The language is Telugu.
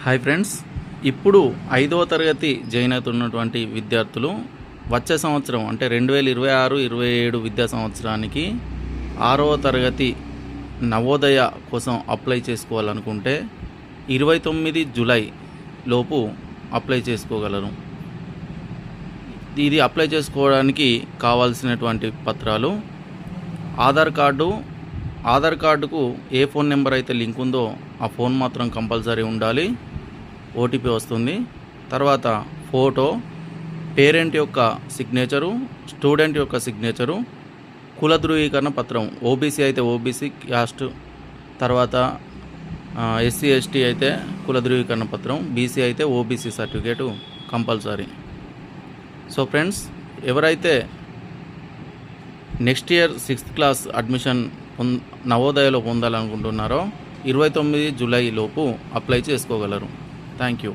హాయ్ ఫ్రెండ్స్, ఇప్పుడు 5వ తరగతి జాయిన్ అవుతున్నటువంటి విద్యార్థులు వచ్చే సంవత్సరం అంటే 2026-27 విద్యా సంవత్సరానికి 6వ తరగతి నవోదయ కోసం అప్లై చేసుకోవాలనుకుంటే 29 జూలై లోపు అప్లై చేసుకోగలరు. ఇది అప్లై చేసుకోవడానికి కావాల్సినటువంటి పత్రాలు ఆధార్ కార్డుకు ఏ ఫోన్ నెంబర్ అయితే లింక్ ఉందో ఆ ఫోన్ మాత్రం కంపల్సరీ ఉండాలి. ఓటీపీ వస్తుంది. తర్వాత ఫోటో, పేరెంట్ యొక్క సిగ్నేచరు, స్టూడెంట్ యొక్క సిగ్నేచరు, కుల ధృవీకరణ పత్రం, ఓబీసీ అయితే ఓబీసీ క్యాస్ట్, తర్వాత ఎస్సీ ఎస్టీ అయితే కుల ధృవీకరణ పత్రం, బీసీ అయితే OBC certificate compulsory. So friends, ఎవరైతే next year 6th class admission నవోదయలో పొందాలనుకుంటున్నారో 29 జూలై లోపు అప్లై చేసుకోగలరు. Thank you.